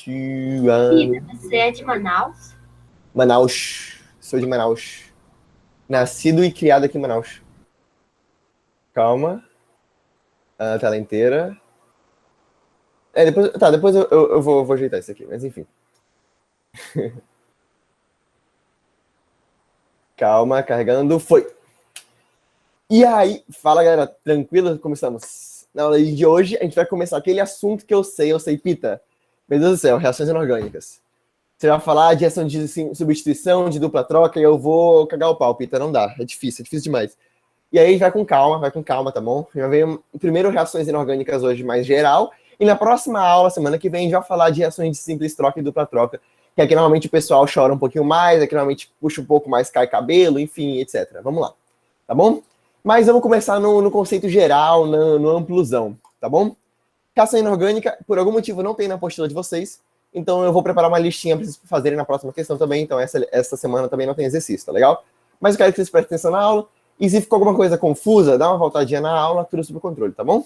Pita, você é de Manaus? Manaus. Sou de Manaus. Nascido e criado aqui em Manaus. Calma. A tela inteira. Depois eu vou ajeitar isso aqui, mas enfim. Calma, carregando. Foi. E aí, fala galera, tranquilo? Começamos. Na aula de hoje, a gente vai começar aquele assunto que eu sei, Pita. Meu Deus do céu, reações inorgânicas. Você vai falar de reação de substituição, de dupla troca, e eu vou cagar o pau, Pita. Não dá, é difícil demais. E aí vai com calma, tá bom? Já veio primeiro reações inorgânicas hoje mais geral, e na próxima aula, semana que vem, a gente vai falar de reações de simples troca e dupla troca, que aqui normalmente o pessoal chora um pouquinho mais, aqui normalmente puxa um pouco mais, cai cabelo, enfim, etc. Vamos lá, tá bom? Mas vamos começar no conceito geral, no ampluzão, tá bom? Reação inorgânica, por algum motivo, não tem na apostila de vocês, então eu vou preparar uma listinha para vocês fazerem na próxima questão também, então essa semana também não tem exercício, tá legal? Mas eu quero que vocês prestem atenção na aula, e se ficou alguma coisa confusa, dá uma voltadinha na aula, tudo sob controle, tá bom?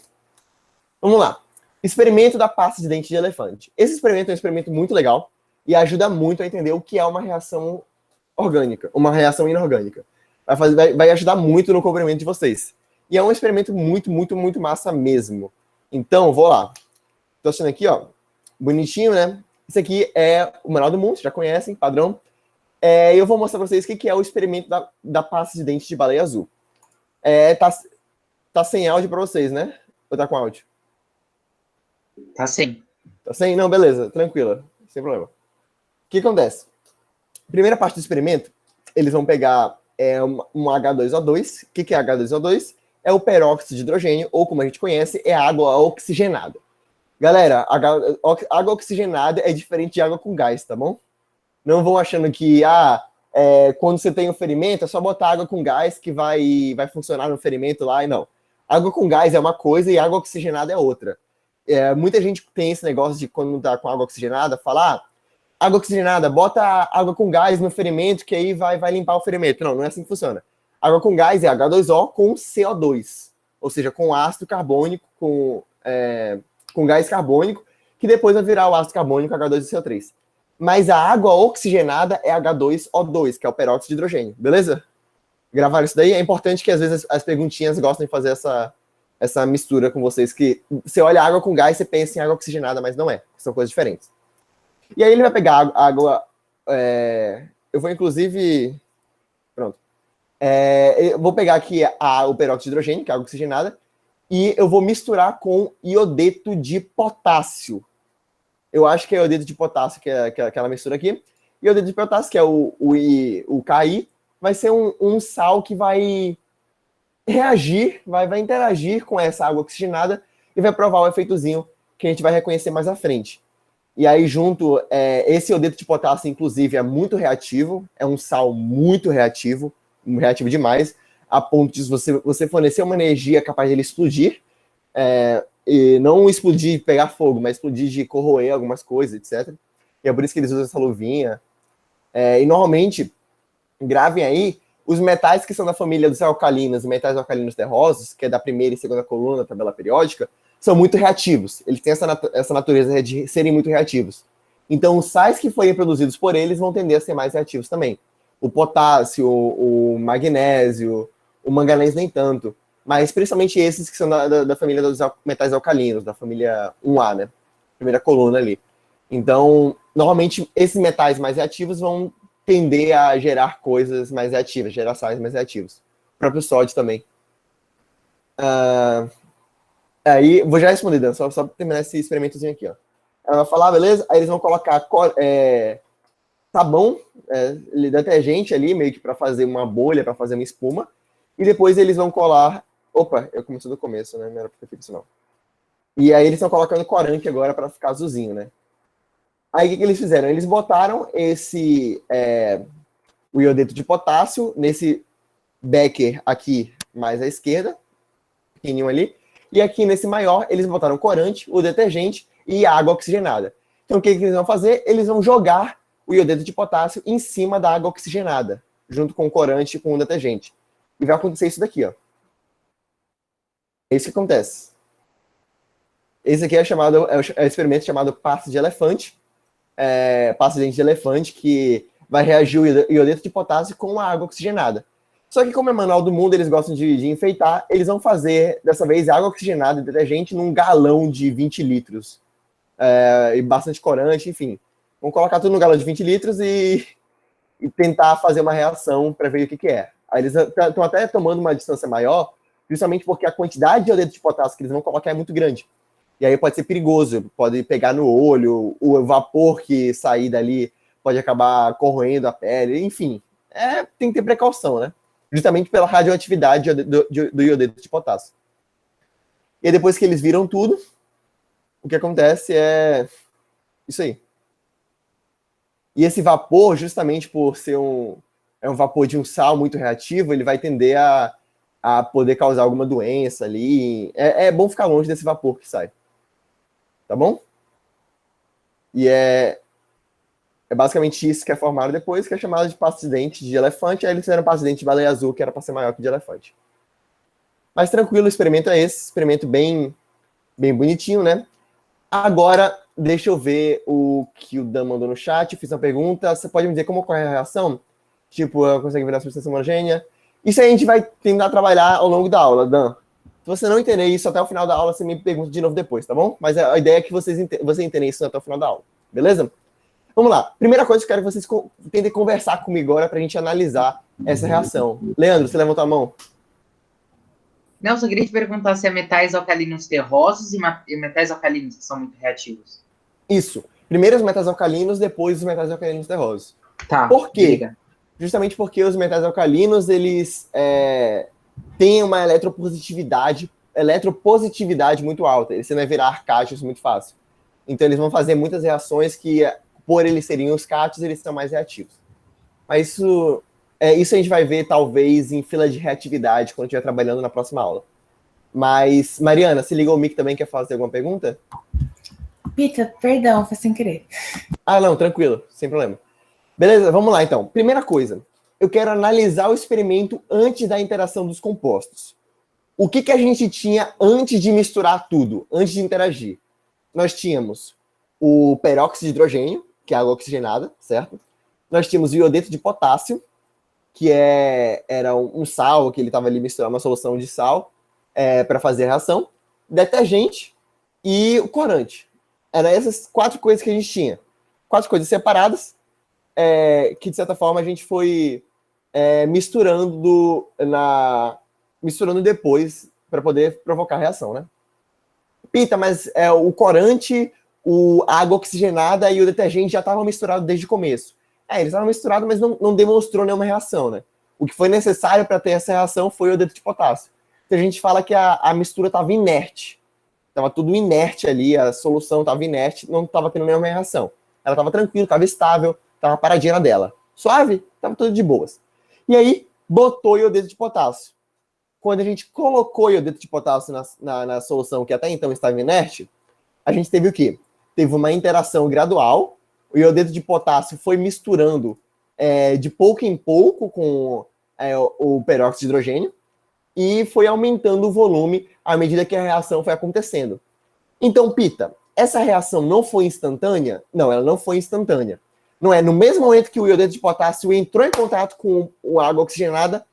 Vamos lá. Experimento da pasta de dente de elefante. Esse experimento é um experimento muito legal e ajuda muito a entender o que é uma reação orgânica, uma reação inorgânica. Vai ajudar muito no comprimento de vocês. E é um experimento muito massa mesmo. Então, vou lá. Tô achando aqui, ó, bonitinho, né? Isso aqui é o manual do mundo, vocês já conhecem, padrão. Eu vou mostrar para vocês o que é o experimento da pasta de dente de baleia azul. Tá sem áudio para vocês, né? Ou tá com áudio? Tá sem. Tá sem? Não, beleza, tranquila, sem problema. O que acontece? Primeira parte do experimento, eles vão pegar um H2O2. O que é H2O2? É o peróxido de hidrogênio, ou como a gente conhece, é água oxigenada. Galera, água oxigenada é diferente de água com gás, tá bom? Não vão achando que, quando você tem um ferimento, é só botar água com gás que vai funcionar no ferimento lá, e não. Água com gás é uma coisa e água oxigenada é outra. Muita gente tem esse negócio de, quando tá com água oxigenada, falar, água oxigenada, bota água com gás no ferimento, que aí vai limpar o ferimento. Não é assim que funciona. Água com gás é H2O com CO2, ou seja, com ácido carbônico, com gás carbônico, que depois vai virar o ácido carbônico H2CO3. Mas a água oxigenada é H2O2, que é o peróxido de hidrogênio, beleza? Gravaram isso daí? É importante que às vezes as perguntinhas gostem de fazer essa mistura com vocês, que você olha água com gás, você pensa em água oxigenada, mas não é, são coisas diferentes. E aí ele vai pegar água, eu vou inclusive, pronto, eu vou pegar aqui o peróxido de hidrogênio, que é água oxigenada, e eu vou misturar com iodeto de potássio. Eu acho que é o iodeto de potássio, que é aquela mistura aqui. E o iodeto de potássio, que é o Ki, vai ser um sal que vai reagir, vai interagir com essa água oxigenada e vai provar o efeitozinho que a gente vai reconhecer mais à frente. E aí, junto, esse iodeto de potássio, inclusive, é muito reativo, é um sal muito reativo demais, a ponto de você fornecer uma energia capaz de ele explodir, e não explodir de pegar fogo, mas explodir de corroer algumas coisas, etc. E é por isso que eles usam essa luvinha. E normalmente, gravem aí, os metais que são da família dos alcalinos, metais alcalinos terrosos, que é da primeira e segunda coluna da tabela periódica, são muito reativos. Eles têm essa natureza de serem muito reativos. Então, os sais que forem produzidos por eles vão tender a ser mais reativos também. O potássio, o magnésio, o manganês nem tanto. Mas principalmente esses que são da família dos metais alcalinos, da família 1A, né? Primeira coluna ali. Então, normalmente, esses metais mais reativos vão tender a gerar coisas mais reativas, gerar sais mais reativos. O próprio sódio também. Aí, vou já responder, Dan, só para terminar esse experimentozinho aqui, ó. Ela vai falar, beleza? Aí eles vão colocar sabão, detergente ali, meio que para fazer uma bolha, para fazer uma espuma. E depois eles vão colar... Opa, eu comecei do começo, né? Não era para ter feito isso, não. E aí eles estão colocando corante agora para ficar azulzinho, né? Aí o que eles fizeram? Eles botaram o iodeto de potássio nesse becker aqui mais à esquerda, pequenininho ali, e aqui nesse maior eles botaram corante, o detergente e água oxigenada. Então o que eles vão fazer? Eles vão jogar o iodeto de potássio em cima da água oxigenada, junto com o corante e com o detergente. E vai acontecer isso daqui, ó. É isso que acontece. Esse aqui é o experimento chamado pasta de elefante. pasta de dente de elefante, que vai reagir o iodeto de potássio com a água oxigenada. Só que como é manual do mundo, eles gostam de enfeitar, eles vão fazer, dessa vez, água oxigenada e detergente num galão de 20 litros. E bastante corante, enfim. Vão colocar tudo no galão de 20 litros e tentar fazer uma reação para ver o que é. Aí eles estão até tomando uma distância maior, justamente porque a quantidade de iodeto de potássio que eles vão colocar é muito grande. E aí pode ser perigoso, pode pegar no olho, o vapor que sair dali pode acabar corroendo a pele, enfim. Tem que ter precaução, né? Justamente pela radioatividade do iodeto de potássio. E aí, depois que eles viram tudo, o que acontece é isso aí. E esse vapor, justamente por ser um vapor de um sal muito reativo, ele vai tender a poder causar alguma doença ali. É bom ficar longe desse vapor que sai. Tá bom? E é basicamente isso que é formado depois, que é chamado de pasta de dente de elefante. Aí eles fizeram pasta de dente de baleia azul, que era para ser maior que de elefante. Mas tranquilo, o experimento é esse. Experimento bem bonitinho, né? Agora, deixa eu ver o que o Dan mandou no chat. Fiz uma pergunta. Você pode me dizer como ocorre a reação? Tipo, consegue virar substância homogênea? Isso aí a gente vai tentar trabalhar ao longo da aula, Dan. Se você não entender isso até o final da aula, você me pergunta de novo depois, tá bom? Mas a ideia é que você entenda isso até o final da aula, beleza? Vamos lá. Primeira coisa que eu quero que vocês tentem conversar comigo agora para a gente analisar essa reação. Leandro, você levantou a mão? Não, só queria te perguntar se é metais alcalinos terrosos e metais alcalinos que são muito reativos. Isso. Primeiro os metais alcalinos, depois os metais alcalinos terrosos. Tá. Por quê? Liga. Justamente porque os metais alcalinos, eles têm uma eletropositividade muito alta. Eles vai virar cátions muito fácil. Então eles vão fazer muitas reações que, por eles serem os cátions, eles são mais reativos. Mas isso a gente vai ver, talvez, em fila de reatividade, quando estiver trabalhando na próxima aula. Mas, Mariana, se ligou o mic também, quer fazer alguma pergunta? Pita, perdão, foi sem querer. Ah, não, tranquilo, sem problema. Beleza, vamos lá, então. Primeira coisa, eu quero analisar o experimento antes da interação dos compostos. O que a gente tinha antes de misturar tudo, antes de interagir? Nós tínhamos o peróxido de hidrogênio, que é água oxigenada, certo? Nós tínhamos o iodeto de potássio, que era um sal, que ele estava ali misturando uma solução de sal para fazer a reação, detergente e o corante. Eram essas 4 coisas que a gente tinha. 4 coisas separadas, que de certa forma a gente foi misturando depois para poder provocar a reação, né? Pita, mas o corante, a água oxigenada e o detergente já estavam misturados desde o começo. Eles estavam misturados, mas não demonstrou nenhuma reação, né? O que foi necessário para ter essa reação foi o iodeto de potássio. Então a gente fala que a mistura estava inerte. Estava tudo inerte ali, a solução estava inerte, não estava tendo nenhuma reação. Ela estava tranquila, estava estável, estava paradinha na dela. Suave, estava tudo de boas. E aí, botou iodeto de potássio. Quando a gente colocou iodeto de potássio na solução que até então estava inerte, a gente teve o quê? Teve uma interação gradual, o iodeto de potássio foi misturando de pouco em pouco com o peróxido de hidrogênio e foi aumentando o volume à medida que a reação foi acontecendo. Então, Pita, essa reação não foi instantânea? Não, ela não foi instantânea. Não é no mesmo momento que o iodeto de potássio entrou em contato com a água oxigenada,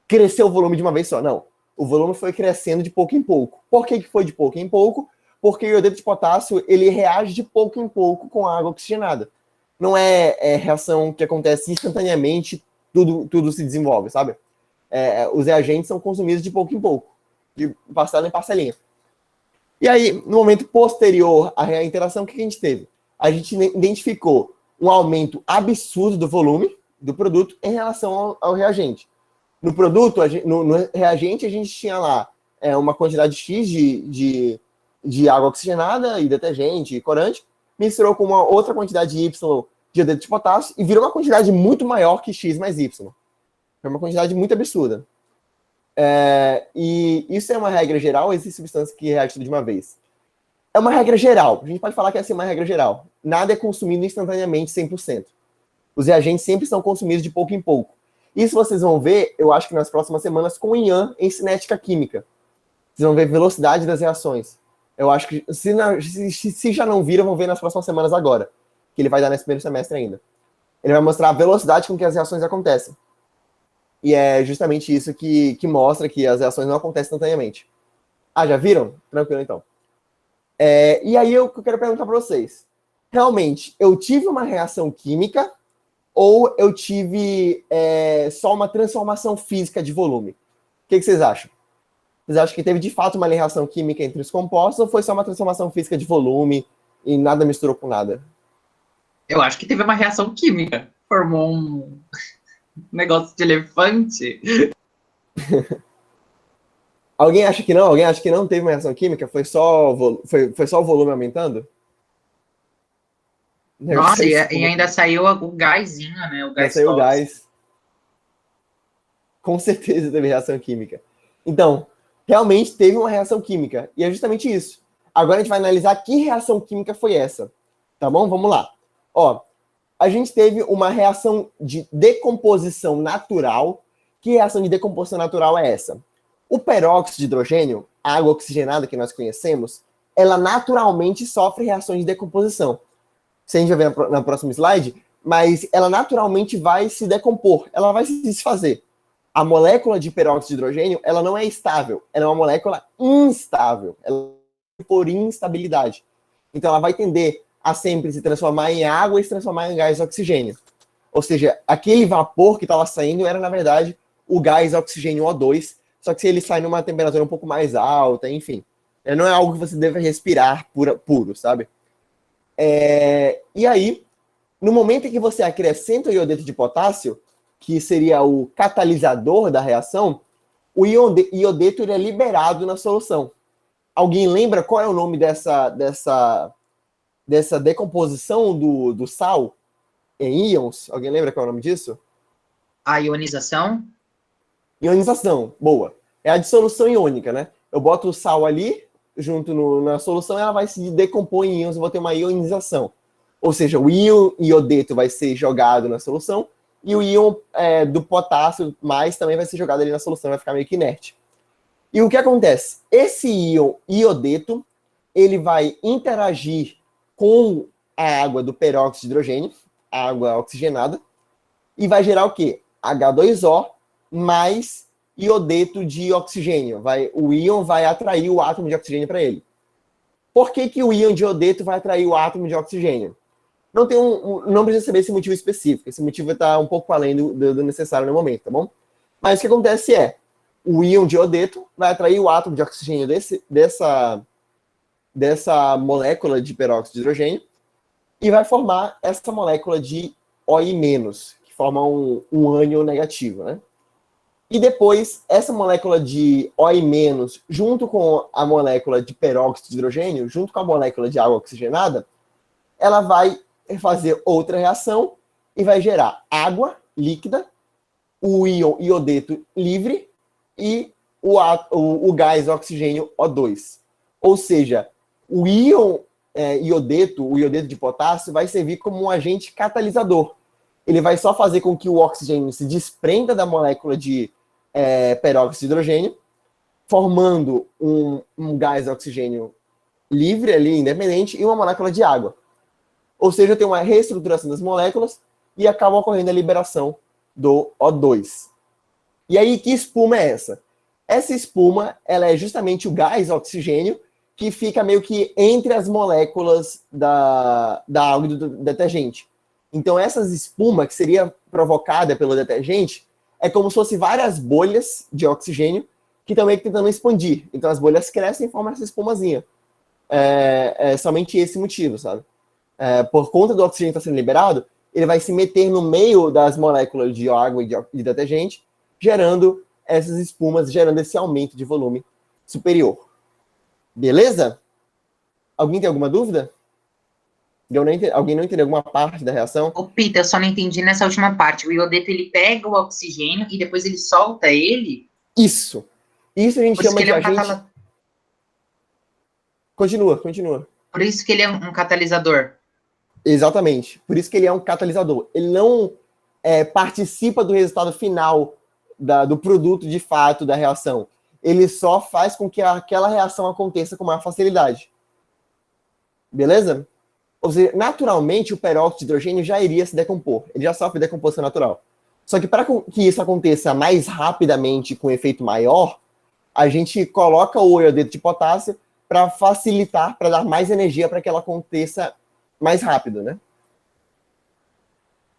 cresceu o volume de uma vez só. Não, o volume foi crescendo de pouco em pouco. Por que foi de pouco em pouco? Porque o iodeto de potássio, ele reage de pouco em pouco com a água oxigenada. Não é reação que acontece instantaneamente, tudo se desenvolve, sabe? Os reagentes são consumidos de pouco em pouco, de parcela em parcelinha. E aí, no momento posterior à interação, o que a gente teve? A gente identificou um aumento absurdo do volume do produto em relação ao reagente. No produto, no reagente, a gente tinha lá uma quantidade X de água oxigenada e detergente e corante, misturou com uma outra quantidade Y de iodeto de potássio e virou uma quantidade muito maior que X mais Y. É uma quantidade muito absurda. E isso é uma regra geral, existem substâncias que reagem tudo de uma vez. É uma regra geral. A gente pode falar que essa é uma regra geral. Nada é consumido instantaneamente 100%. Os reagentes sempre são consumidos de pouco em pouco. Isso vocês vão ver, eu acho que nas próximas semanas, com o Ian em cinética química. Vocês vão ver velocidade das reações. Eu acho que, se já não viram, vão ver nas próximas semanas agora. que ele vai dar nesse primeiro semestre ainda. Ele vai mostrar a velocidade com que as reações acontecem. E é justamente isso que mostra que as reações não acontecem instantaneamente. Ah, já viram? Tranquilo, então. E aí eu quero perguntar para vocês. Realmente, eu tive uma reação química ou eu tive só uma transformação física de volume? O que vocês acham? Vocês acham que teve de fato uma reação química entre os compostos ou foi só uma transformação física de volume e nada misturou com nada? Eu acho que teve uma reação química. Formou um negócio de elefante. Alguém acha que não? Alguém acha que não teve uma reação química? Foi só o volume aumentando? Nossa, e ainda saiu o gásinho, né? O gás. Saiu o gás. Com certeza teve reação química. Então, realmente teve uma reação química. E é justamente isso. Agora a gente vai analisar que reação química foi essa. Tá bom? Vamos lá. Ó, a gente teve uma reação de decomposição natural. Que reação de decomposição natural é essa? O peróxido de hidrogênio, a água oxigenada que nós conhecemos, ela naturalmente sofre reações de decomposição. Se a gente vai ver na próxima slide, mas ela naturalmente vai se decompor, ela vai se desfazer. A molécula de peróxido de hidrogênio, ela não é estável, ela é uma molécula instável, ela é por instabilidade. Então ela vai tender a sempre se transformar em água e se transformar em gás oxigênio. Ou seja, aquele vapor que estava saindo era, na verdade, o gás oxigênio O2, só que se ele sai numa temperatura um pouco mais alta, enfim. Não é algo que você deve respirar puro, sabe? E aí, no momento em que você acrescenta o iodeto de potássio, que seria o catalisador da reação, o iodeto ele é liberado na solução. Alguém lembra qual é o nome dessa decomposição do sal em íons? Alguém lembra qual é o nome disso? A ionização? Ionização, boa. É a dissolução iônica, né? Eu boto o sal ali, junto na solução, ela vai se decompor em íons, eu vou ter uma ionização. Ou seja, o íon iodeto vai ser jogado na solução, e o íon do potássio mais também vai ser jogado ali na solução, vai ficar meio que inerte. E o que acontece? Esse íon iodeto, ele vai interagir com a água do peróxido de hidrogênio, a água oxigenada, e vai gerar o quê? H2O mais iodeto de oxigênio. O íon vai atrair o átomo de oxigênio para ele. Por que o íon de iodeto vai atrair o átomo de oxigênio? Não precisa saber esse motivo específico. Esse motivo está um pouco além do necessário no momento, tá bom? Mas o que acontece o íon de iodeto vai atrair o átomo de oxigênio dessa molécula de peróxido de hidrogênio e vai formar essa molécula de OI-, que forma um ânion negativo, né? E depois, essa molécula de OI-, junto com a molécula de peróxido de hidrogênio, junto com a molécula de água oxigenada, ela vai fazer outra reação e vai gerar água líquida, o íon iodeto livre e o gás oxigênio O2. Ou seja, o íon iodeto, o iodeto de potássio, vai servir como um agente catalisador. Ele vai só fazer com que o oxigênio se desprenda da molécula de peróxido de hidrogênio, formando um gás oxigênio livre ali, independente, e uma molécula de água. Ou seja, eu tenho uma reestruturação das moléculas e acaba ocorrendo a liberação do O2. E aí, que espuma é essa? Essa espuma, ela é justamente o gás oxigênio que fica meio que entre as moléculas da água e do detergente. Então, essas espumas que seria provocada pelo detergente é como se fosse várias bolhas de oxigênio que estão meio que tentando expandir. Então, as bolhas crescem e formam essa espumazinha. É somente esse motivo, sabe? Por conta do oxigênio estar sendo liberado, ele vai se meter no meio das moléculas de água e de detergente, gerando essas espumas, gerando esse aumento de volume superior. Beleza? Alguém tem alguma dúvida? Alguém não entendeu alguma parte da reação? Ô, Pita, eu só não entendi nessa última parte. O iodeto, ele pega o oxigênio e depois ele solta ele? Isso. Isso a gente chama de agente... Continua. Por isso que ele é um catalisador. Exatamente. Por isso que ele é um catalisador. Ele não participa do resultado final do produto de fato da reação. Ele só faz com que aquela reação aconteça com maior facilidade. Beleza? Ou seja, naturalmente o peróxido de hidrogênio já iria se decompor. Ele já sofre decomposição natural. Só que para que isso aconteça mais rapidamente, com efeito maior, a gente coloca o iodeto de potássio para facilitar, para dar mais energia para que ela aconteça mais rápido, né?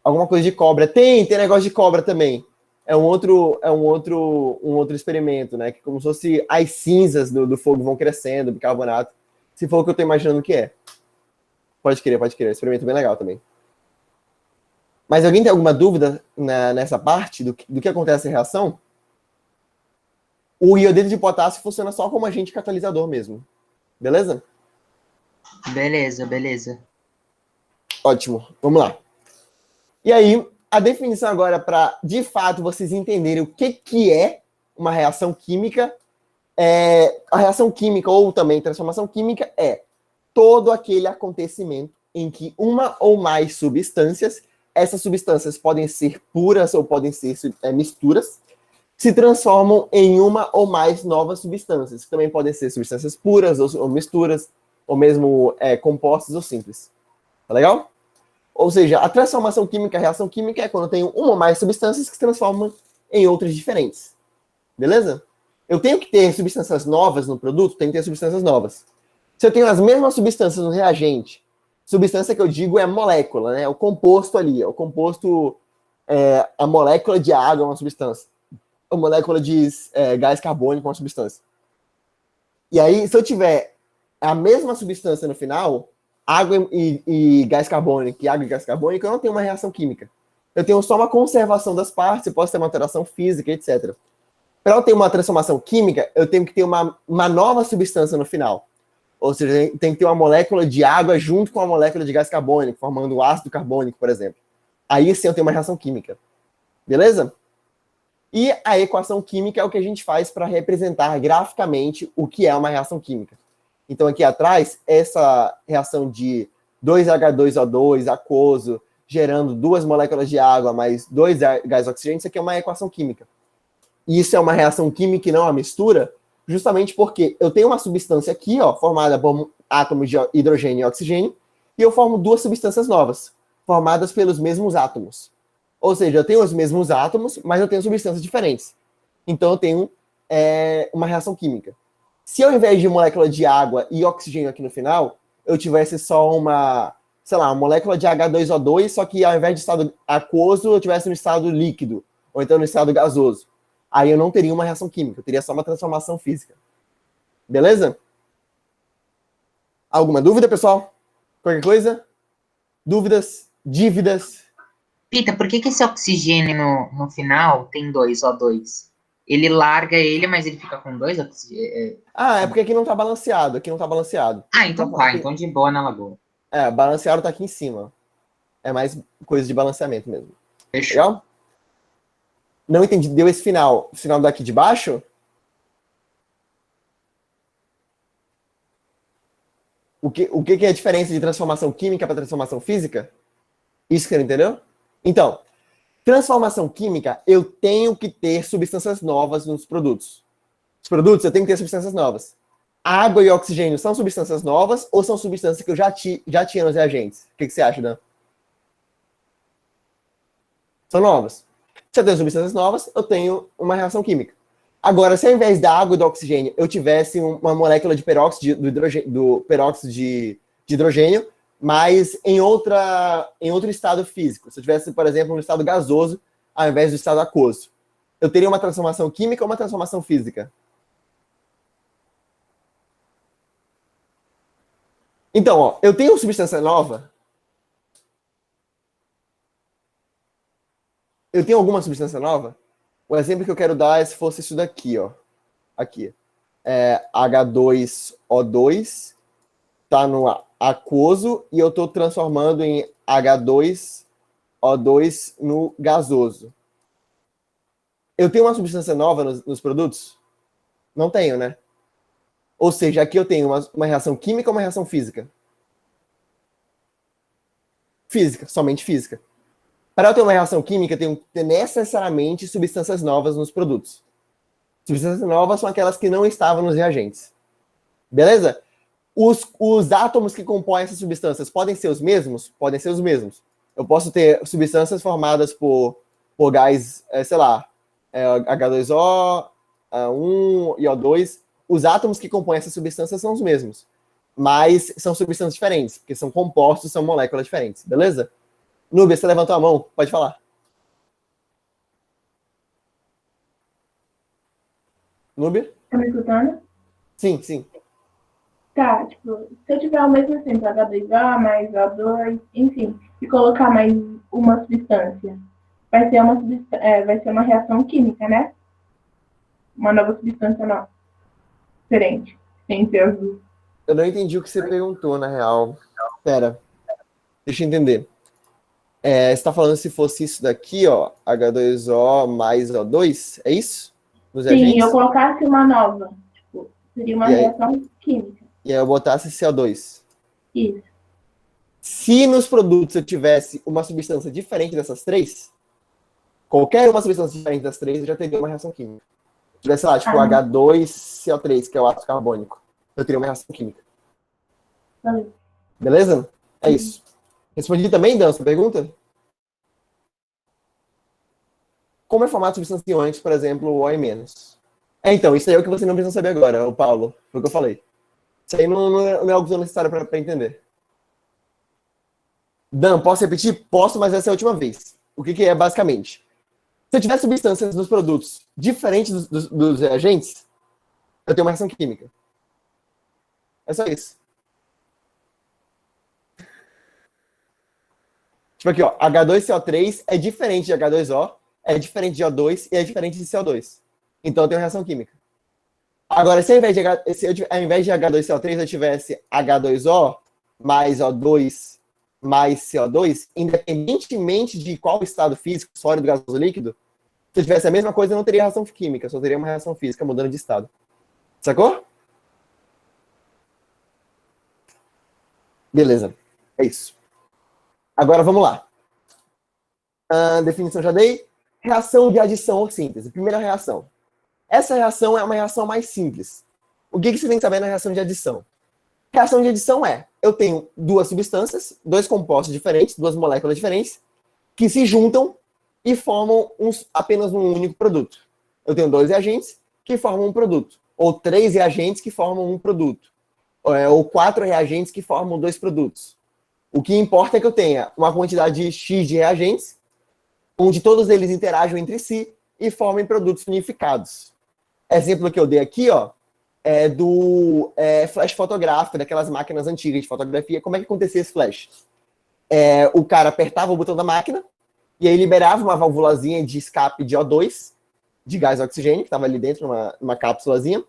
Alguma coisa de cobra. Tem negócio de cobra também. É um outro experimento, né? Que como se fosse as cinzas do fogo vão crescendo, bicarbonato. Se for o que eu estou imaginando que é. Pode crer. Experimento bem legal também. Mas alguém tem alguma dúvida nessa parte do que acontece nessa reação? O iodeto de potássio funciona só como agente catalisador mesmo. Beleza? Beleza. Ótimo. Vamos lá. E aí, a definição agora para, de fato, vocês entenderem o que é uma reação química. A reação química ou também transformação química é todo aquele acontecimento em que uma ou mais substâncias, essas substâncias podem ser puras ou podem ser misturas, se transformam em uma ou mais novas substâncias, que também podem ser substâncias puras ou misturas, ou mesmo compostos ou simples. Tá legal? Ou seja, a transformação química, a reação química é quando eu tenho uma ou mais substâncias que se transformam em outras diferentes. Beleza? Eu tenho que ter substâncias novas no produto, tenho que ter substâncias novas. Se eu tenho as mesmas substâncias no reagente, substância que eu digo é molécula, né? O composto ali, o composto, a molécula de água é uma substância. A molécula de gás carbônico é uma substância. E aí, se eu tiver a mesma substância no final, água e gás carbônico, e água e gás carbônico, eu não tenho uma reação química. Eu tenho só uma conservação das partes, eu posso ter uma alteração física, etc. Para eu ter uma transformação química, eu tenho que ter uma nova substância no final. Ou seja, tem que ter uma molécula de água junto com uma molécula de gás carbônico, formando o ácido carbônico, por exemplo. Aí sim eu tenho uma reação química. Beleza? E a equação química é o que a gente faz para representar graficamente o que é uma reação química. Então, aqui atrás, essa reação de 2H2O2 aquoso, gerando 2 moléculas de água mais 2 gás oxigênio, isso aqui é uma equação química. E isso é uma reação química e não uma mistura, justamente porque eu tenho uma substância aqui, ó, formada por átomos de hidrogênio e oxigênio, e eu formo 2 substâncias novas, formadas pelos mesmos átomos. Ou seja, eu tenho os mesmos átomos, mas eu tenho substâncias diferentes. Então, eu tenho uma reação química. Se ao invés de molécula de água e oxigênio aqui no final, eu tivesse só uma molécula de H2O2, só que ao invés de estado aquoso, eu tivesse no estado líquido, ou então no estado gasoso. Aí eu não teria uma reação química, eu teria só uma transformação física. Beleza? Alguma dúvida, pessoal? Qualquer coisa? Dúvidas? Dívidas? Pita, por que esse oxigênio no final tem 2 O2? Ele larga ele, mas ele fica com 2 oxigênio? É porque aqui não tá balanceado. Então tá, então de boa na lagoa. Balanceado tá aqui em cima. É mais coisa de balanceamento mesmo. Fechou. Legal? Não entendi. Deu esse final. O final daqui de baixo? O que é a diferença de transformação química para transformação física? Isso que você não entendeu? Então, transformação química, eu tenho que ter substâncias novas nos produtos. Os produtos, eu tenho que ter substâncias novas. Água e oxigênio são substâncias novas ou são substâncias que eu já tinha nos reagentes? O que você acha, Dan? São novas. Se eu tenho substâncias novas, eu tenho uma reação química. Agora, se ao invés da água e do oxigênio eu tivesse uma molécula de peróxido de hidrogênio, mas em outro estado físico. Se eu tivesse, por exemplo, no estado gasoso, ao invés do estado aquoso, eu teria uma transformação química ou uma transformação física? Então, ó, eu tenho substância nova. Eu tenho alguma substância nova? O exemplo que eu quero dar é se fosse isso daqui, ó. Aqui. H2O2 tá no aquoso e eu estou transformando em H2O2 no gasoso. Eu tenho uma substância nova nos produtos? Não tenho, né? Ou seja, aqui eu tenho uma reação química ou uma reação física? Física, somente física. Para eu ter uma reação química, eu tenho que ter necessariamente substâncias novas nos produtos. Substâncias novas são aquelas que não estavam nos reagentes. Beleza? Os átomos que compõem essas substâncias podem ser os mesmos? Podem ser os mesmos. Eu posso ter substâncias formadas por gás, sei lá, H2O, 1 e O2. Os átomos que compõem essas substâncias são os mesmos, mas são substâncias diferentes, porque são compostos, são moléculas diferentes, beleza? Núbia, você levantou a mão, pode falar. Núbia? Tá me escutando? Sim, sim. Tá, tipo, se eu tiver ao mesmo tempo H2O mais O2, enfim, e colocar mais uma substância, vai ser uma reação química, né? Uma nova substância nova. Diferente. Sem ser azul. Eu não entendi o que você perguntou, na real. Pera, deixa eu entender. Você está falando se fosse isso daqui, ó, H2O mais O2, é isso? Nos Sim, reagentes? eu colocasse uma nova. Tipo, seria uma E aí? reação química. E aí eu botasse CO2. Isso. Se nos produtos eu tivesse uma substância diferente dessas três, qualquer uma substância diferente das três, eu já teria uma reação química. Se tivesse lá, tipo, H2CO3, que é o ácido carbônico, eu teria uma reação química. Valeu. Beleza? É isso. Respondi também, Dan, sua pergunta? Como é formado substância iônica, por exemplo, o OE-? Então, isso aí é o que você não precisa saber agora, o Paulo. Foi o que eu falei. Isso aí não é algo tão necessário para entender. Dan, posso repetir? Posso, mas essa é a última vez. O que é, basicamente? Se eu tiver substâncias nos produtos diferentes dos reagentes, eu tenho uma reação química. É só isso. Tipo aqui, ó, H2CO3 é diferente de H2O, é diferente de O2 e é diferente de CO2. Então eu tenho reação química. Agora, se ao invés de H2CO3 eu tivesse H2O mais O2 mais CO2, independentemente de qual estado físico, sólido, gasoso, líquido, se eu tivesse a mesma coisa, eu não teria reação química, só teria uma reação física mudando de estado. Sacou? Beleza. É isso. Agora vamos lá. Definição já dei. Reação de adição ou síntese. Primeira reação. Essa reação é uma reação mais simples. O que você tem que saber na reação de adição? Reação de adição eu tenho duas substâncias, dois compostos diferentes, duas moléculas diferentes, que se juntam e formam apenas um único produto. Eu tenho dois reagentes que formam um produto. Ou três reagentes que formam um produto. Ou quatro reagentes que formam dois produtos. O que importa é que eu tenha uma quantidade X de reagentes, onde todos eles interagem entre si e formem produtos unificados. Exemplo que eu dei aqui, ó, é do flash fotográfico, daquelas máquinas antigas de fotografia. Como é que acontecia esse flash? O cara apertava o botão da máquina e aí liberava uma valvulazinha de escape de O2, de gás oxigênio, que estava ali dentro, numa cápsulazinha.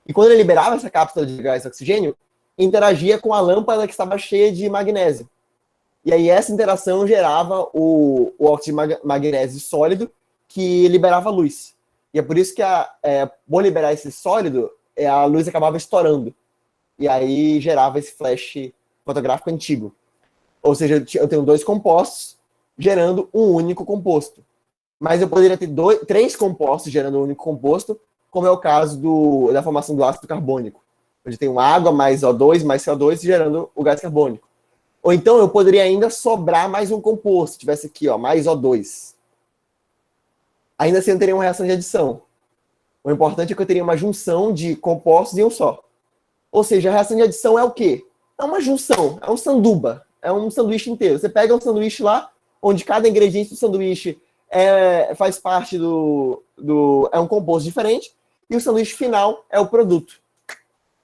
E quando ele liberava essa cápsula de gás oxigênio, interagia com a lâmpada que estava cheia de magnésio. E aí essa interação gerava o óxido de magnésio sólido, que liberava luz. E é por isso que, por liberar esse sólido, a luz acabava estourando. E aí gerava esse flash fotográfico antigo. Ou seja, eu tenho dois compostos gerando um único composto. Mas eu poderia ter três compostos gerando um único composto, como é o caso da formação do ácido carbônico. Onde tem água mais O2 mais CO2 gerando o gás carbônico. Ou então eu poderia ainda sobrar mais um composto. Tivesse aqui, ó, mais O2. Ainda assim eu teria uma reação de adição. O importante é que eu teria uma junção de compostos em um só. Ou seja, a reação de adição é o quê? É uma junção, é um sanduba, é um sanduíche inteiro. Você pega um sanduíche lá, onde cada ingrediente do sanduíche faz parte é um composto diferente, e o sanduíche final é o produto.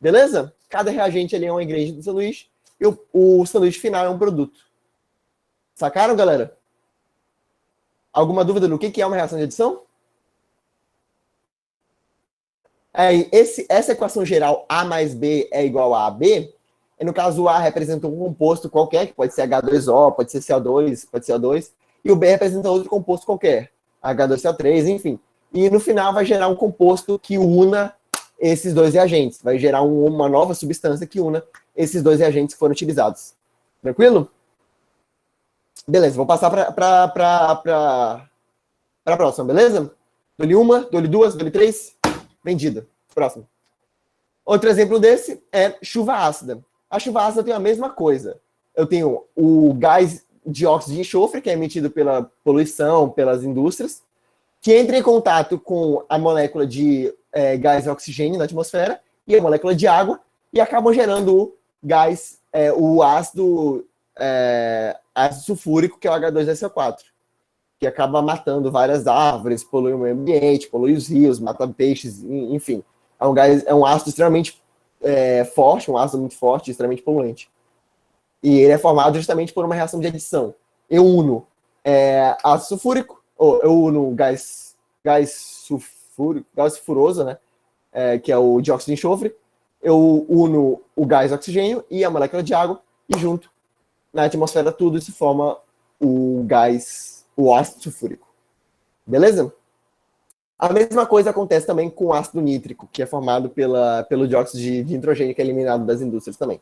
Beleza? Cada reagente ali é um ingrediente do sanduíche, e o sanduíche final é um produto. Sacaram, galera? Alguma dúvida no que é uma reação de adição? Essa equação geral A mais B é igual a AB, no caso o A representa um composto qualquer, que pode ser H2O, pode ser CO2, pode ser O2, e o B representa outro composto qualquer, H2CO3, enfim. E no final vai gerar um composto que una esses dois reagentes, vai gerar uma nova substância que una esses dois reagentes que foram utilizados. Tranquilo? Beleza, vou passar para a próxima, beleza? Dou-lhe uma, dou-lhe duas, dou-lhe três. Vendida. Próximo. Outro exemplo desse é chuva ácida. A chuva ácida tem a mesma coisa. Eu tenho o gás dióxido de enxofre, que é emitido pela poluição, pelas indústrias, que entra em contato com a molécula de gás oxigênio na atmosfera e a molécula de água, e acabam gerando o gás, o ácido sulfúrico, que é o H2SO4, que acaba matando várias árvores, polui o meio ambiente, polui os rios, mata peixes, enfim. É um ácido extremamente forte, um ácido muito forte, extremamente poluente. E ele é formado justamente por uma reação de adição. Eu uno ácido sulfúrico, ou eu uno gás sulfuroso, né? Que é o dióxido de enxofre. Eu uno o gás oxigênio e a molécula de água, e junto na atmosfera tudo isso forma o ácido sulfúrico. Beleza? A mesma coisa acontece também com o ácido nítrico, que é formado pelo dióxido de nitrogênio, que é eliminado das indústrias também.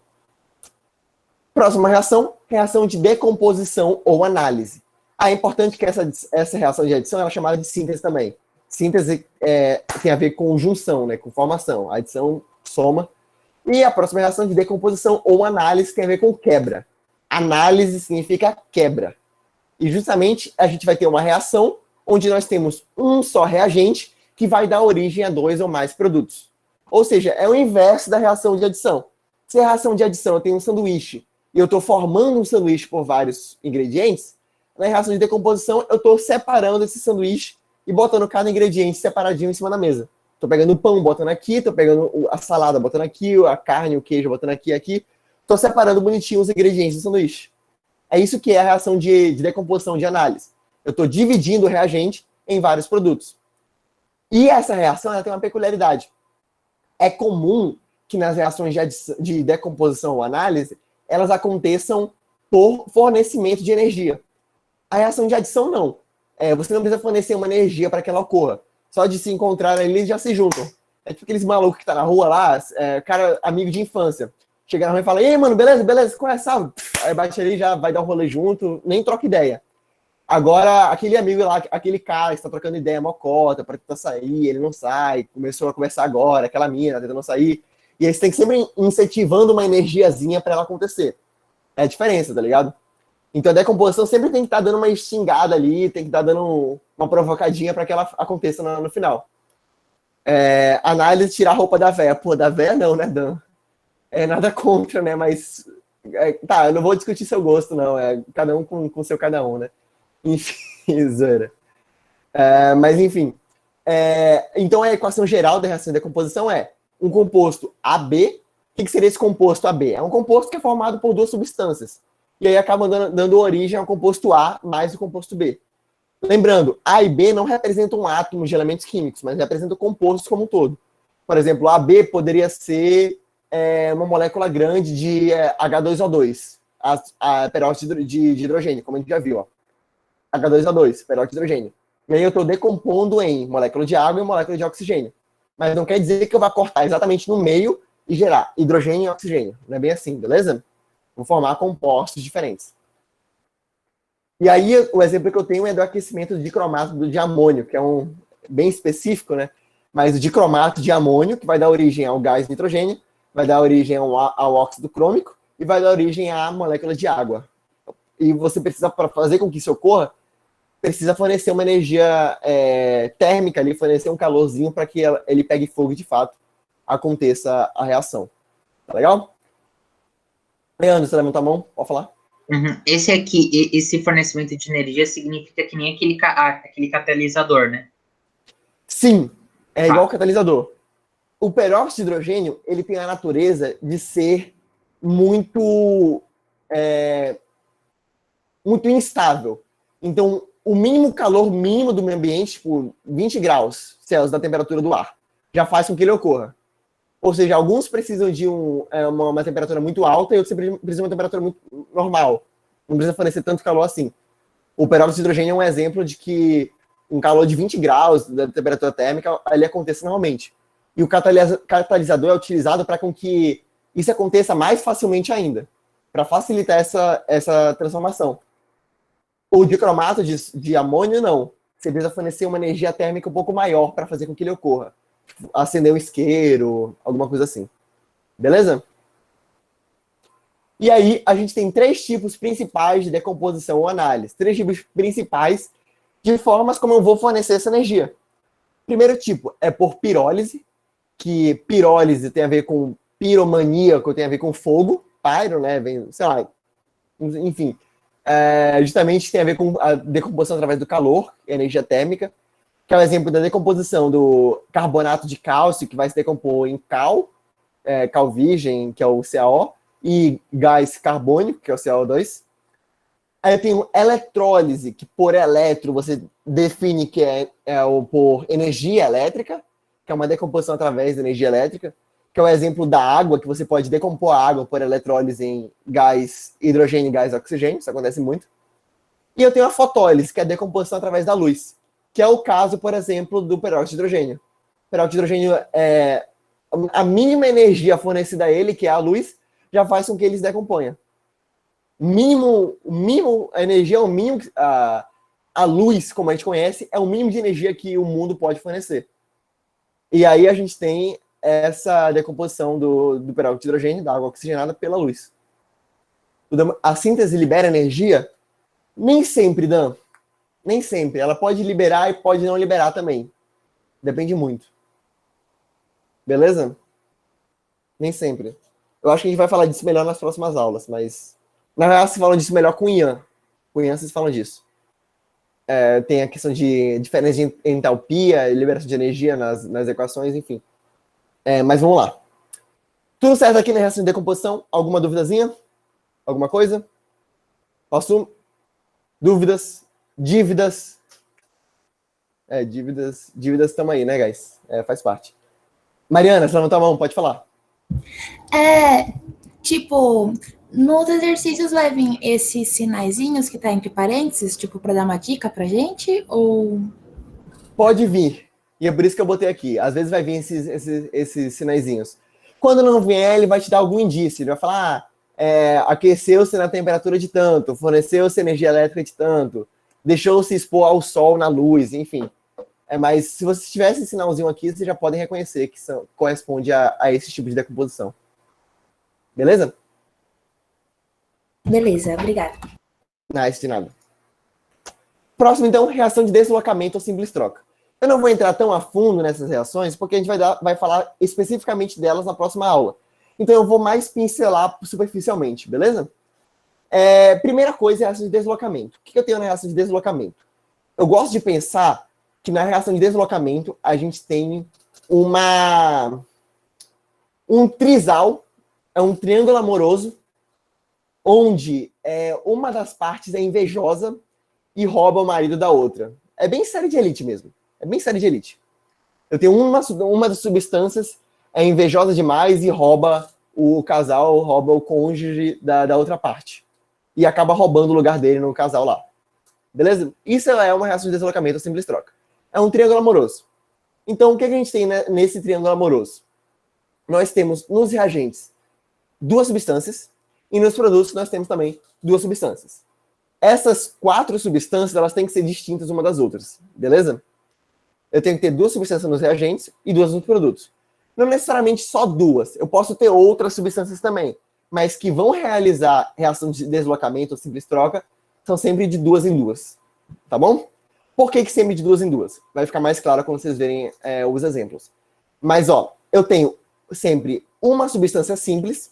Próxima reação, reação de decomposição ou análise. É importante que essa reação de adição ela é chamada de síntese também. Síntese tem a ver com junção, né, com formação. Adição, soma. E a próxima reação de decomposição ou análise tem a ver com quebra. Análise significa quebra. E justamente a gente vai ter uma reação onde nós temos um só reagente que vai dar origem a 2 ou mais produtos. Ou seja, é o inverso da reação de adição. Se a reação de adição eu tenho um sanduíche e eu estou formando um sanduíche por vários ingredientes, na reação de decomposição eu estou separando esse sanduíche e botando cada ingrediente separadinho em cima da mesa. Estou pegando o pão, botando aqui, estou pegando a salada, botando aqui, a carne, o queijo, botando aqui. Estou separando bonitinho os ingredientes do sanduíche. É isso que é a reação de decomposição de análise. Eu estou dividindo o reagente em vários produtos. E essa reação ela tem uma peculiaridade. É comum que nas reações de decomposição ou análise, elas aconteçam por fornecimento de energia. A reação de adição, não. Você não precisa fornecer uma energia para que ela ocorra. Só de se encontrar ali, eles já se juntam. É tipo aqueles malucos que tá na rua lá, cara, amigo de infância. Chega na rua e fala, ei, mano, beleza, qual é, sabe? Aí bate ali, já vai dar um rolê junto, nem troca ideia. Agora, aquele amigo lá, aquele cara que está trocando ideia mocota para tentar sair, ele não sai, começou a conversar agora, aquela mina tentando sair, e aí você tem que sempre incentivando uma energiazinha para ela acontecer. É a diferença, tá ligado? Então a decomposição sempre tem que estar dando uma xingada ali, tem que estar dando uma provocadinha para que ela aconteça no final. Análise, tirar a roupa da véia. Pô, da véia não, né, Dan? Nada contra, né, mas... tá, eu não vou discutir seu gosto, não, cada um com seu cada um, né? Enfim, zoeira. Mas, enfim. Então, a equação geral da reação de decomposição é um composto AB. O que seria esse composto AB? É um composto que é formado por duas substâncias. E aí acaba dando origem ao composto A mais o composto B. Lembrando, A e B não representam átomos de elementos químicos, mas representam compostos como um todo. Por exemplo, AB poderia ser uma molécula grande de H2O2, peróxido de hidrogênio, como a gente já viu, ó. H2O2, peróxido de hidrogênio. E aí eu estou decompondo em molécula de água e molécula de oxigênio. Mas não quer dizer que eu vá cortar exatamente no meio e gerar hidrogênio e oxigênio. Não é bem assim, beleza? Vou formar compostos diferentes. E aí o exemplo que eu tenho é do aquecimento de dicromato de amônio, que é um bem específico, né? Mas o dicromato de amônio, que vai dar origem ao gás nitrogênio, vai dar origem ao óxido crômico e vai dar origem à molécula de água. E você precisa, para fazer com que isso ocorra, precisa fornecer uma energia térmica ali, fornecer um calorzinho para que ele pegue fogo e, de fato, aconteça a reação. Tá legal? Leandro, você levanta a mão? Pode falar? Uhum. Esse fornecimento de energia significa que nem aquele catalisador, né? Sim, é igual catalisador. O peróxido de hidrogênio, ele tem a natureza de ser muito instável. Então, o mínimo calor mínimo do meio ambiente, tipo 20 graus Celsius da temperatura do ar, já faz com que ele ocorra. Ou seja, alguns precisam de uma temperatura muito alta e outros precisam de uma temperatura muito normal. Não precisa fornecer tanto calor assim. O peróxido de hidrogênio é um exemplo de que um calor de 20 graus da temperatura térmica, ele acontece normalmente. E o catalisador é utilizado para com que isso aconteça mais facilmente ainda, para facilitar essa transformação. O dicromato de amônio, não. Você precisa fornecer uma energia térmica um pouco maior para fazer com que ele ocorra. Acender um isqueiro, alguma coisa assim. Beleza? E aí, a gente tem três tipos principais de decomposição ou análise. Três tipos principais de formas como eu vou fornecer essa energia. Primeiro tipo é por pirólise, que pirólise tem a ver com piromaníaco, tem a ver com fogo, pyro, né? Vem, sei lá, enfim. Justamente tem a ver com a decomposição através do calor, energia térmica, que é o exemplo da decomposição do carbonato de cálcio, que vai se decompor em cal, cal virgem, que é o CaO, e gás carbônico, que é o CO2. Aí eu tenho eletrólise, que por eletro você define que é por energia elétrica, que é uma decomposição através da energia elétrica, que é o exemplo da água, que você pode decompor a água por eletrólise em gás hidrogênio e gás oxigênio, isso acontece muito. E eu tenho a fotólise, que é a decomposição através da luz, que é o caso, por exemplo, do peróxido de hidrogênio. O peróxido de hidrogênio, a mínima energia fornecida a ele, que é a luz, já faz com que ele se decomponha. A energia é o mínimo, a luz, como a gente conhece, é o mínimo de energia que o mundo pode fornecer. E aí a gente tem essa decomposição do peróxido de hidrogênio, da água oxigenada, pela luz. A síntese libera energia? Nem sempre, Dan. Nem sempre. Ela pode liberar e pode não liberar também. Depende muito. Beleza? Nem sempre. Eu acho que a gente vai falar disso melhor nas próximas aulas, mas... Na verdade, se falam disso melhor com o Ian. Com o Ian, vocês falam disso. Tem a questão de diferença de entalpia e liberação de energia nas equações, enfim. Mas vamos lá. Tudo certo aqui na reação de decomposição? Alguma duvidazinha? Alguma coisa? Posso? Dúvidas? Dívidas? Dívidas estamos aí, né, guys? Faz parte. Mariana, você levantou a mão, pode falar. Tipo, nos exercícios vai vir esses sinaizinhos que tá entre parênteses, tipo, para dar uma dica pra gente, ou... Pode vir. E é por isso que eu botei aqui. Às vezes vai vir esses sinaizinhos. Quando não vier, ele vai te dar algum indício. Ele vai falar, aqueceu-se na temperatura de tanto, forneceu-se energia elétrica de tanto, deixou-se expor ao sol na luz, enfim. Mas se você tivesse esse sinalzinho aqui, vocês já podem reconhecer que corresponde a esse tipo de decomposição. Beleza? Beleza, obrigada. Nice, de nada. Próximo, então, reação de deslocamento ou simples troca. Eu não vou entrar tão a fundo nessas reações, porque a gente vai falar especificamente delas na próxima aula. Então, eu vou mais pincelar superficialmente, beleza? Primeira coisa é a reação de deslocamento. O que eu tenho na reação de deslocamento? Eu gosto de pensar que na reação de deslocamento a gente tem um trisal, um triângulo amoroso, onde uma das partes é invejosa e rouba o marido da outra. É bem série de elite mesmo. É bem série de elite. Eu tenho uma das substâncias invejosa demais e rouba o casal, rouba o cônjuge da outra parte. E acaba roubando o lugar dele no casal lá. Beleza? Isso é uma reação de deslocamento ou simples troca. É um triângulo amoroso. Então, o que a gente tem nesse triângulo amoroso? Nós temos nos reagentes duas substâncias e nos produtos nós temos também duas substâncias. Essas 4 substâncias, elas têm que ser distintas uma das outras. Beleza? Eu tenho que ter 2 substâncias nos reagentes e 2 nos produtos. Não necessariamente só 2. Eu posso ter outras substâncias também, mas que vão realizar reação de deslocamento ou simples troca são sempre de 2 em 2. Tá bom? Por que sempre de 2 em 2? Vai ficar mais claro quando vocês verem os exemplos. Mas, eu tenho sempre uma substância simples.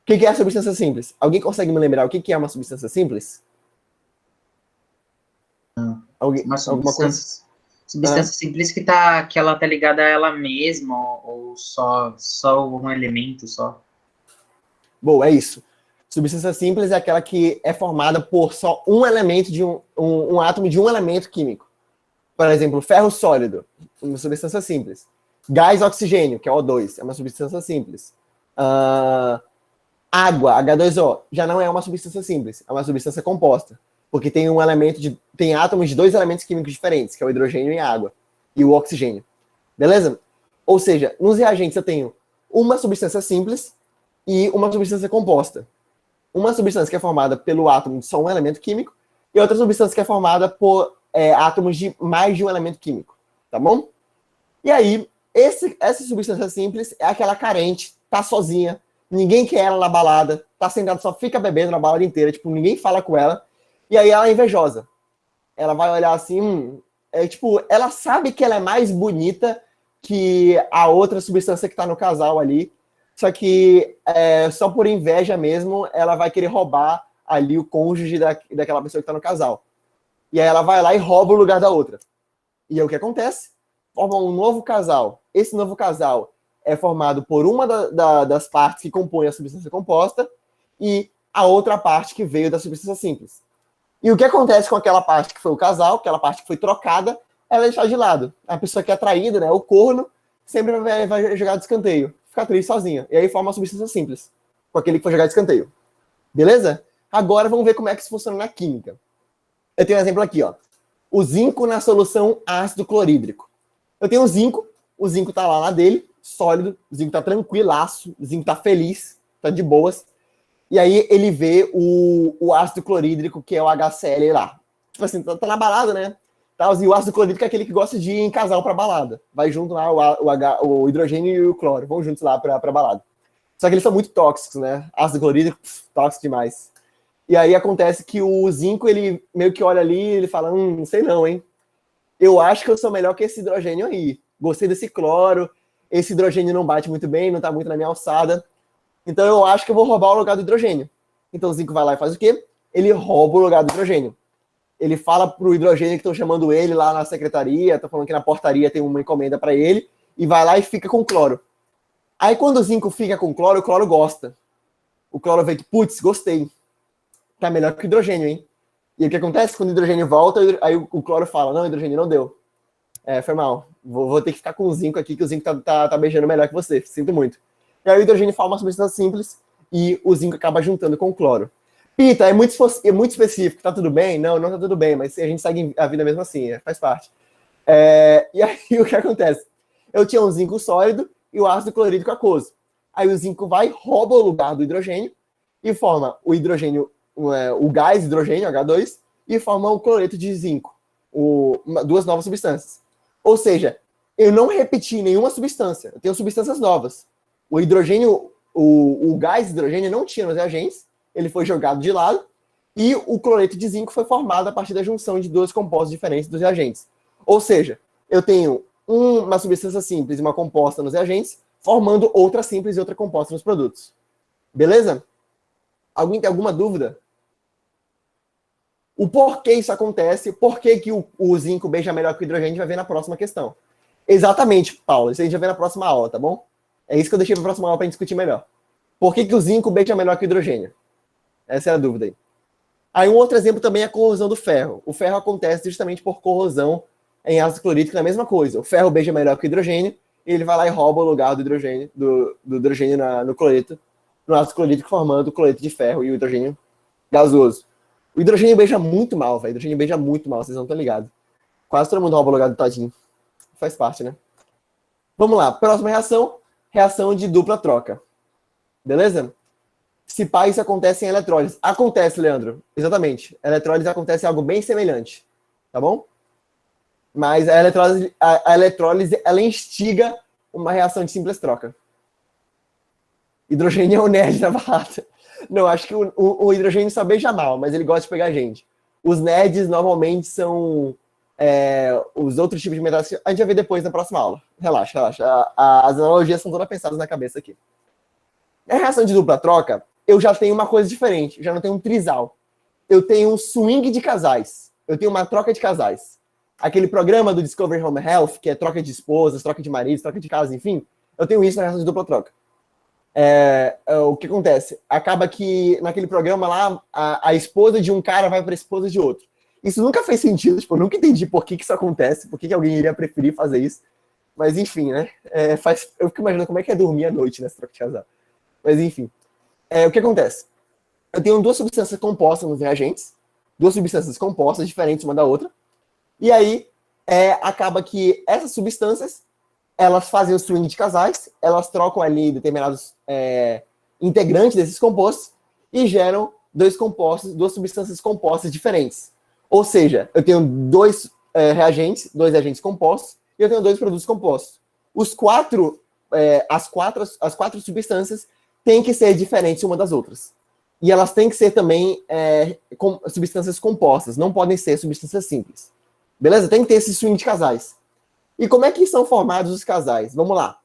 O que é a substância simples? Alguém consegue me lembrar o que é uma substância simples? Alguma coisa? Substância simples que ela tá ligada a ela mesma, ou só um elemento só. Bom, é isso. Substância simples é aquela que é formada por só um elemento de um átomo de um elemento químico. Por exemplo, ferro sólido, uma substância simples. Gás oxigênio, que é O2, é uma substância simples. Água, H2O, já não é uma substância simples, é uma substância composta. Porque tem tem átomos de 2 elementos químicos diferentes, que é o hidrogênio e a água, e o oxigênio. Beleza? Ou seja, nos reagentes eu tenho uma substância simples e uma substância composta. Uma substância que é formada pelo átomo de só um elemento químico e outra substância que é formada por átomos de mais de um elemento químico. Tá bom? E aí, essa substância simples é aquela carente, tá sozinha, ninguém quer ela na balada, tá sentada, só fica bebendo na balada inteira, tipo, ninguém fala com ela, e aí ela é invejosa. Ela vai olhar assim, tipo, ela sabe que ela é mais bonita que a outra substância que tá no casal ali, só que só por inveja mesmo, ela vai querer roubar ali o cônjuge daquela pessoa que tá no casal. E aí ela vai lá e rouba o lugar da outra. E aí o que acontece? Forma um novo casal. Esse novo casal é formado por uma das partes que compõem a substância composta e a outra parte que veio da substância simples. E o que acontece com aquela parte que foi o casal, aquela parte que foi trocada, ela é deixada de lado. A pessoa que é atraída, né, o corno, sempre vai jogar de escanteio. Fica triste sozinha. E aí forma uma substância simples, com aquele que foi jogar de escanteio. Beleza? Agora vamos ver como é que isso funciona na química. Eu tenho um exemplo aqui, ó. O zinco na solução ácido clorídrico. Eu tenho o zinco tá lá na dele, sólido, o zinco tá tranquilaço, o zinco tá feliz, tá de boas. E aí ele vê o ácido clorídrico, que é o HCl lá. Tipo assim, tá na balada, né? E o ácido clorídrico é aquele que gosta de ir em casal pra balada. Vai junto lá o hidrogênio e o cloro, vão juntos lá pra balada. Só que eles são muito tóxicos, né? Ácido clorídrico, tóxico demais. E aí acontece que o zinco, ele meio que olha ali e ele fala, não sei não, hein? Eu acho que eu sou melhor que esse hidrogênio aí. Gostei desse cloro, esse hidrogênio não bate muito bem, não tá muito na minha alçada. Então eu acho que eu vou roubar o lugar do hidrogênio. Então o zinco vai lá e faz o quê? Ele rouba o lugar do hidrogênio. Ele fala pro hidrogênio que estão chamando ele lá na secretaria, estão falando que na portaria tem uma encomenda para ele, e vai lá e fica com cloro. Aí quando o zinco fica com cloro, o cloro gosta. O cloro vê que, putz, gostei. Tá melhor que o hidrogênio, hein? E o que acontece? Quando o hidrogênio volta, aí o cloro fala, não, o hidrogênio não deu. Foi mal. Vou ter que ficar com o zinco aqui, que o zinco tá beijando melhor que você. Sinto muito. E aí o hidrogênio forma uma substância simples e o zinco acaba juntando com o cloro. Pita, é muito específico. Tá tudo bem? Não tá tudo bem, mas a gente segue a vida mesmo assim, faz parte. E aí o que acontece? Eu tinha um zinco sólido e o ácido clorídrico aquoso. Aí o zinco vai, rouba o lugar do hidrogênio e forma o hidrogênio, o gás hidrogênio, H2, e forma o cloreto de zinco, duas novas substâncias. Ou seja, eu não repeti nenhuma substância, eu tenho substâncias novas. O hidrogênio, o gás hidrogênio não tinha nos reagentes, ele foi jogado de lado, e o cloreto de zinco foi formado a partir da junção de dois compostos diferentes dos reagentes. Ou seja, eu tenho uma substância simples e uma composta nos reagentes, formando outra simples e outra composta nos produtos. Beleza? Alguém tem alguma dúvida? O porquê isso acontece, por que o zinco beija melhor que o hidrogênio, a gente vai ver na próxima questão. Exatamente, Paulo, isso a gente vai ver na próxima aula, tá bom? É isso que eu deixei para a próxima aula para a gente discutir melhor. Por que o zinco beija melhor que o hidrogênio? Essa é a dúvida aí. Aí um outro exemplo também é a corrosão do ferro. O ferro acontece justamente por corrosão em ácido clorídrico, é a mesma coisa. O ferro beija melhor que o hidrogênio, e ele vai lá e rouba o lugar do hidrogênio, do hidrogênio no cloreto, no ácido clorídrico, formando o cloreto de ferro e o hidrogênio gasoso. O hidrogênio beija muito mal, velho. O hidrogênio beija muito mal, vocês não estão ligados. Quase todo mundo rouba o lugar do tadinho. Faz parte, né? Vamos lá, próxima reação. Reação de dupla troca. Beleza? Se pá, isso acontece em eletrólise. Acontece, Leandro. Exatamente. A eletrólise acontece algo bem semelhante. Tá bom? Mas a eletrólise ela instiga uma reação de simples troca. Hidrogênio é o nerd da balada. Não, acho que o hidrogênio só beija mal, mas ele gosta de pegar gente. Os nerds normalmente são os outros tipos de metais. A gente vai ver depois na próxima aula. Relaxa. As analogias são todas pensadas na cabeça aqui. Na reação de dupla troca, eu já tenho uma coisa diferente. Eu já não tenho um trisal. Eu tenho um swing de casais. Eu tenho uma troca de casais. Aquele programa do Discovery Home Health, que é troca de esposas, troca de maridos, troca de casa, enfim. Eu tenho isso na reação de dupla troca. O que acontece? Acaba que naquele programa lá, a esposa de um cara vai para a esposa de outro. Isso nunca fez sentido, tipo, eu nunca entendi por que isso acontece, por que alguém iria preferir fazer isso. Mas enfim, né? Eu fico imaginando como é que é dormir à noite nessa troca de casal. Mas enfim. O que acontece? Eu tenho duas substâncias compostas nos reagentes, duas substâncias compostas diferentes uma da outra, e aí acaba que essas substâncias elas fazem o swing de casais, elas trocam ali determinados integrantes desses compostos e geram duas substâncias compostas diferentes. Ou seja, eu tenho dois reagentes compostos e eu tenho dois produtos compostos. As quatro substâncias têm que ser diferentes uma das outras. E elas têm que ser também substâncias compostas, não podem ser substâncias simples. Beleza? Tem que ter esse swing de casais. E como é que são formados os casais? Vamos lá.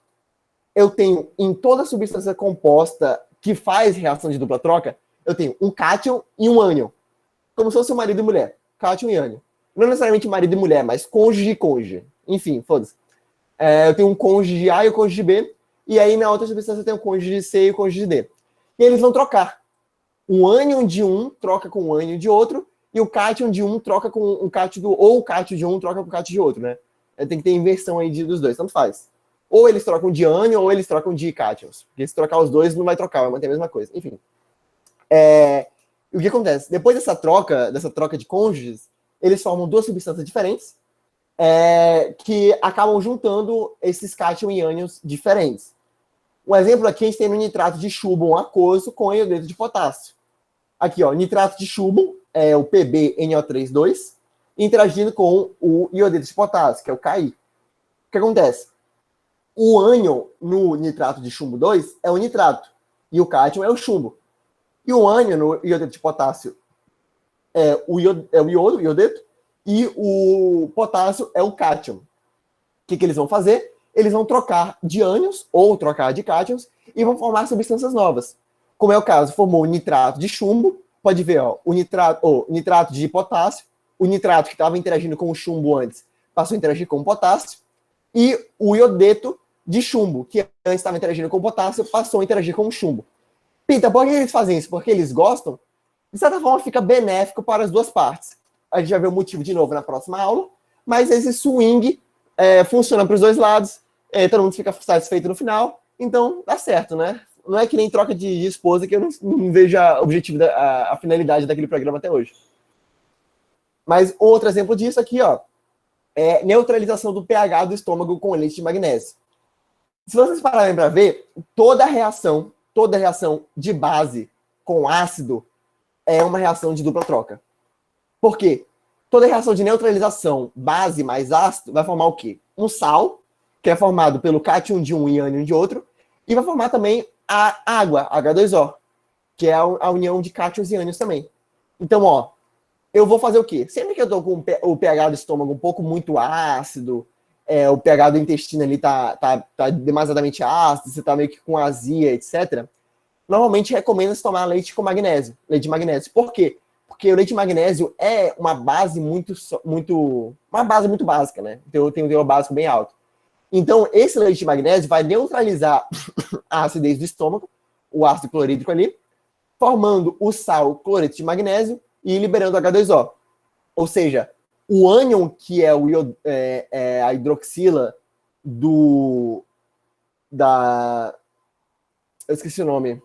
Eu tenho, em toda substância composta que faz reação de dupla troca, eu tenho um cátion e um ânion. Como se fosse um marido e mulher. Cátion e ânion. Não necessariamente marido e mulher, mas cônjuge e cônjuge. Enfim, foda-se. Eu tenho um cônjuge de A e o cônjuge de B. E aí, na outra substância, eu tenho o cônjuge de C e o cônjuge de D. E eles vão trocar. O ânion de um troca com o ânion de outro, e o cátion de um troca com o cátion do... Ou o cátion de um troca com o cátion de outro, né? Tem que ter inversão aí dos dois, tanto faz. Ou eles trocam de ânion, ou eles trocam de cátions. Porque se trocar os dois, não vai trocar, vai manter a mesma coisa. Enfim. O que acontece? Depois dessa troca de cônjuges, eles formam duas substâncias diferentes, que acabam juntando esses cátion e ânions diferentes. Um exemplo aqui, a gente tem no nitrato de chumbo aquoso com iodeto de potássio. Aqui, ó, nitrato de chumbo, é o PbNO3,2, interagindo com o iodeto de potássio, que é o Ki. O que acontece? O ânion no nitrato de chumbo 2 é o nitrato, e o cátion é o chumbo. E o ânion no iodeto de potássio é o iodeto, e o potássio é o cátion. O que eles vão fazer? Eles vão trocar de ânions, ou trocar de cátions, e vão formar substâncias novas. Como é o caso, formou o nitrato de chumbo, pode ver, ó, o nitrato de potássio, o nitrato que estava interagindo com o chumbo antes, passou a interagir com o potássio, e o iodeto de chumbo, que antes estava interagindo com o potássio, passou a interagir com o chumbo. Pita, por que eles fazem isso? Porque eles gostam? De certa forma, fica benéfico para as duas partes. A gente vai ver o motivo de novo na próxima aula, mas esse swing funciona para os dois lados, todo mundo fica satisfeito no final, então dá certo, né? Não é que nem troca de esposa, que eu não vejo o objetivo, a finalidade daquele programa até hoje. Mas outro exemplo disso aqui, ó, é neutralização do pH do estômago com leite de magnésio. Se vocês pararem para ver, toda reação de base com ácido é uma reação de dupla troca. Por quê? Toda reação de neutralização base mais ácido vai formar o quê? Um sal, que é formado pelo cátion de um e ânion de outro, e vai formar também a água, H2O, que é a união de cátions e ânions também. Então, ó, eu vou fazer o quê? Sempre que eu tô com o pH do estômago um pouco muito ácido, o pH do intestino ali tá demasiadamente ácido, você tá meio que com azia, etc., normalmente recomenda-se tomar leite com magnésio, leite de magnésio. Por quê? Porque o leite de magnésio é uma base uma base muito básica, né? Então tem um teor básico bem alto. Então, esse leite de magnésio vai neutralizar a acidez do estômago, o ácido clorídrico ali, formando o sal cloreto de magnésio e liberando H2O. Ou seja, o ânion, que é a hidroxila eu esqueci o nome,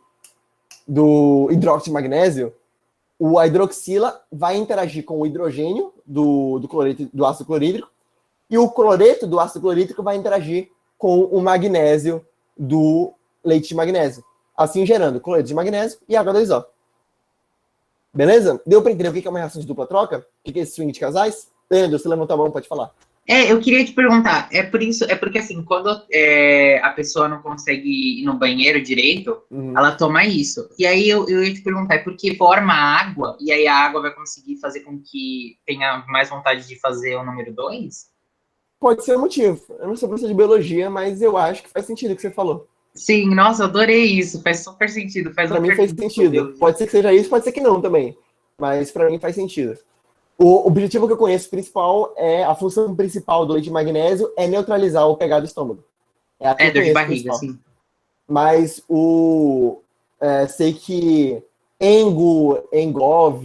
do hidróxido de magnésio, a hidroxila vai interagir com o hidrogênio do ácido clorídrico, e o cloreto do ácido clorídrico vai interagir com o magnésio do leite de magnésio, assim gerando cloreto de magnésio e H2O. Beleza? Deu para entender o que é uma reação de dupla troca? O que é esse swing de casais? Leandro, você levantou a mão, pode falar. Eu queria te perguntar, porque assim, quando a pessoa não consegue ir no banheiro direito, ela toma isso. E aí eu ia te perguntar, é porque forma água, e aí a água vai conseguir fazer com que tenha mais vontade de fazer o número 2? Pode ser o motivo. Eu não sou professor de biologia, mas eu acho que faz sentido o que você falou. Sim, nossa, adorei isso, faz super sentido. Pra mim faz sentido. Pode ser que seja isso, pode ser que não também. Mas pra mim faz sentido. O objetivo que eu conheço principal a função principal do leite de magnésio é neutralizar o pH do estômago. Dor de barriga, sim. Mas sei que Engov,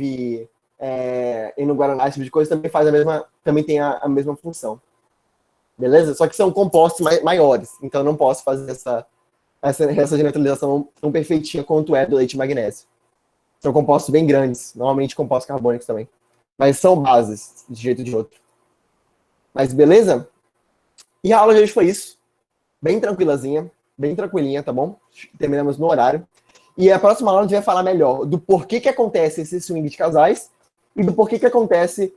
Eno-Guaraná, esse tipo de coisa também tem a mesma função. Beleza? Só que são compostos maiores, então eu não posso fazer essa de neutralização tão perfeitinha quanto é do leite de magnésio. São compostos bem grandes, normalmente compostos carbônicos também. Mas são bases, de jeito ou de outro. Mas beleza? E a aula de hoje foi isso. Bem tranquilazinha, bem tranquilinha, tá bom? Terminamos no horário. E a próxima aula a gente vai falar melhor do porquê que acontece esse swing de casais e do porquê que acontece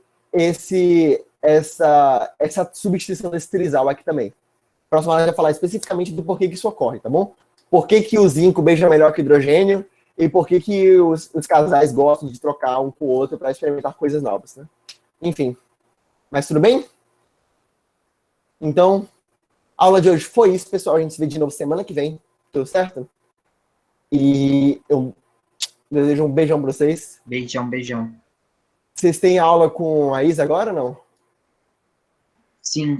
essa substituição desse trisal aqui também. A próxima aula a gente vai falar especificamente do porquê que isso ocorre, tá bom? por que, que o zinco beija melhor que o hidrogênio e por que, que os casais gostam de trocar um com o outro para experimentar coisas novas, né? Enfim, mas tudo bem? Então, a aula de hoje foi isso, pessoal. A gente se vê de novo semana que vem. Tudo certo? E eu desejo um beijão para vocês. Beijão, beijão. Vocês têm aula com a Isa agora ou não? Sim.